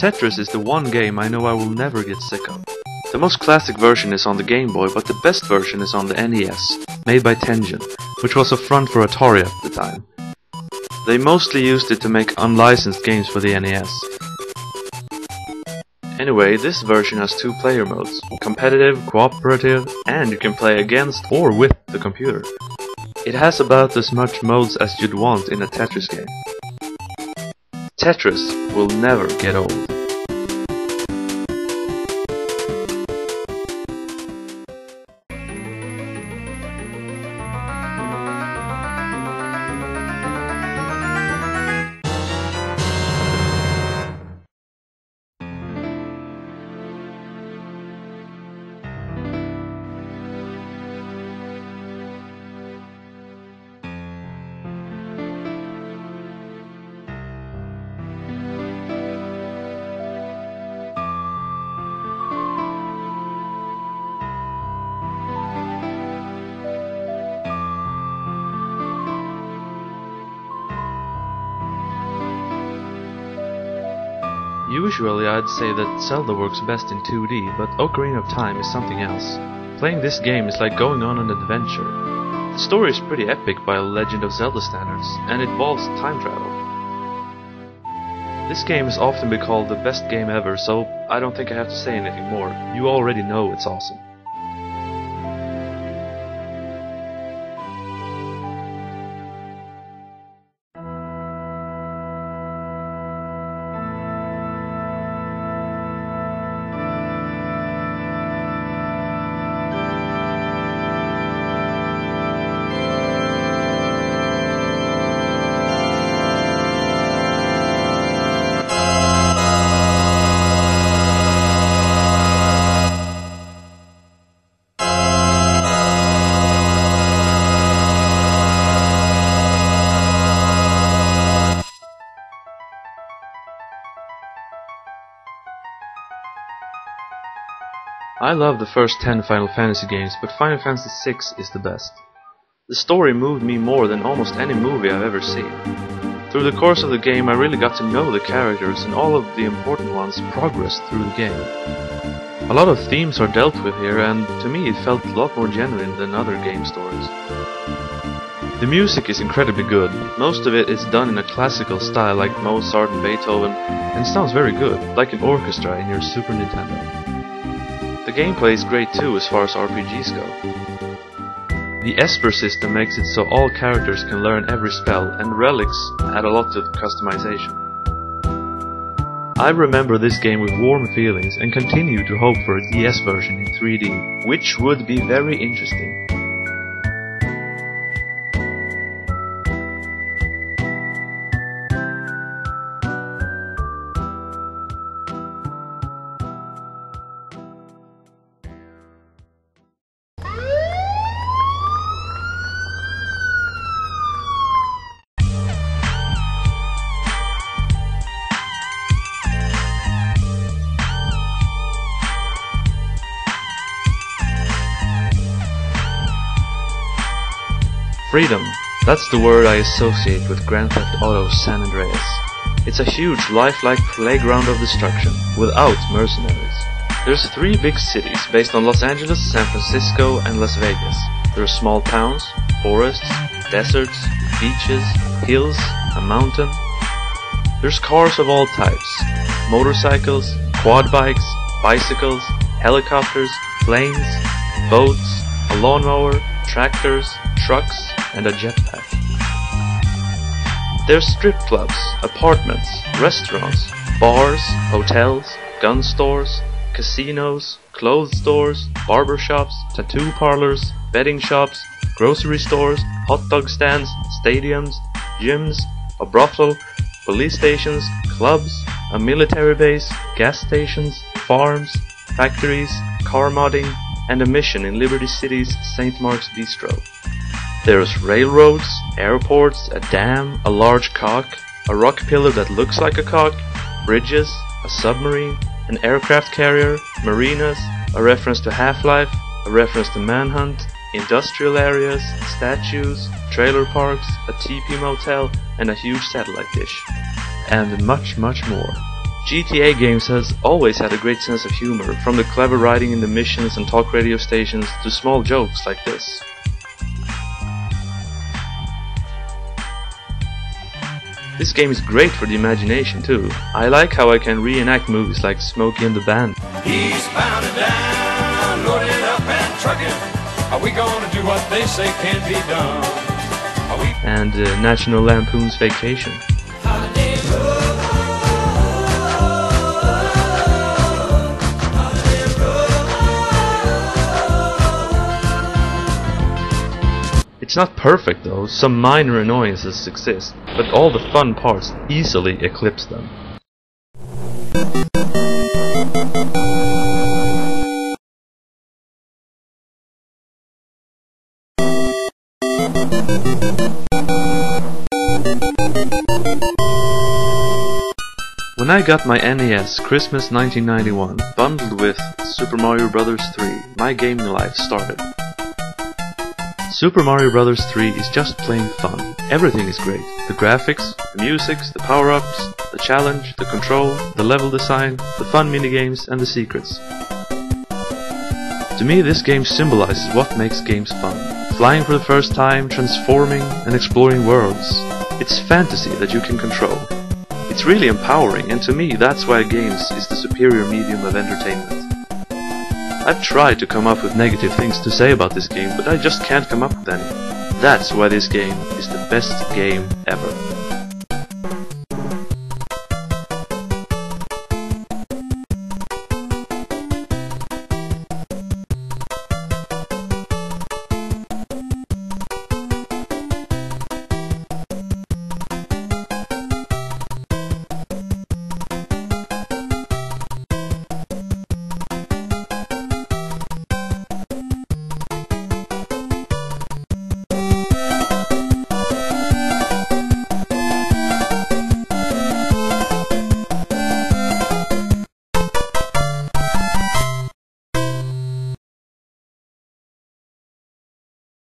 Tetris is the one game I know I will never get sick of. The most classic version is on the Game Boy, but the best version is on the NES, made by Tengen, which was a front for Atari at the time. They mostly used it to make unlicensed games for the NES. Anyway, this version has 2 player modes, competitive, cooperative, and you can play against or with the computer. It has about as much modes as you'd want in a Tetris game. Tetris will never get old. Usually I'd say that Zelda works best in 2D, but Ocarina of Time is something else. Playing this game is like going on an adventure. The story is pretty epic by Legend of Zelda standards, and it involves time travel. This game has often been called the best game ever, so I don't think I have to say anything more. You already know it's awesome. I love the first 10 Final Fantasy games, but Final Fantasy VI is the best. The story moved me more than almost any movie I've ever seen. Through the course of the game I really got to know the characters, and all of the important ones progressed through the game. A lot of themes are dealt with here, and to me it felt a lot more genuine than other game stories. The music is incredibly good. Most of it is done in a classical style like Mozart and Beethoven, and sounds very good, like an orchestra in your Super Nintendo. The gameplay is great too as far as RPGs go. The Esper system makes it so all characters can learn every spell, and relics add a lot to the customization. I remember this game with warm feelings and continue to hope for a DS version in 3D, which would be very interesting. Freedom, that's the word I associate with Grand Theft Auto San Andreas. It's a huge, lifelike playground of destruction, without mercenaries. There's 3 big cities based on Los Angeles, San Francisco, and Las Vegas. There are small towns, forests, deserts, beaches, hills, a mountain. There's cars of all types. Motorcycles, quad bikes, bicycles, helicopters, planes, boats, a lawnmower, tractors, trucks, and a jetpack. There's strip clubs, apartments, restaurants, bars, hotels, gun stores, casinos, clothes stores, barber shops, tattoo parlors, betting shops, grocery stores, hot dog stands, stadiums, gyms, a brothel, police stations, clubs, a military base, gas stations, farms, factories, car modding, and a mission in Liberty City's St. Mark's Bistro. There's railroads, airports, a dam, a large cock, a rock pillar that looks like a cock, bridges, a submarine, an aircraft carrier, marinas, a reference to Half-Life, a reference to Manhunt, industrial areas, statues, trailer parks, a teepee motel, and a huge satellite dish. And much, much more. GTA games has always had a great sense of humor, from the clever writing in the missions and talk radio stations to small jokes like this. This game is great for the imagination too. I like how I can reenact movies like Smokey and the Band. He's bound and down, loaded up and trucking. Are we gonna do what they say can be done? And National Lampoon's Vacation. It's not perfect though, some minor annoyances exist, but all the fun parts easily eclipse them. When I got my NES Christmas 1991 bundled with Super Mario Bros. 3, my gaming life started. Super Mario Bros. 3 is just plain fun. Everything is great. The graphics, the music, the power-ups, the challenge, the control, the level design, the fun minigames and the secrets. To me this game symbolizes what makes games fun. Flying for the first time, transforming and exploring worlds. It's fantasy that you can control. It's really empowering, and to me that's why games is the superior medium of entertainment. I've tried to come up with negative things to say about this game, but I just can't come up with any. That's why this game is the best game ever.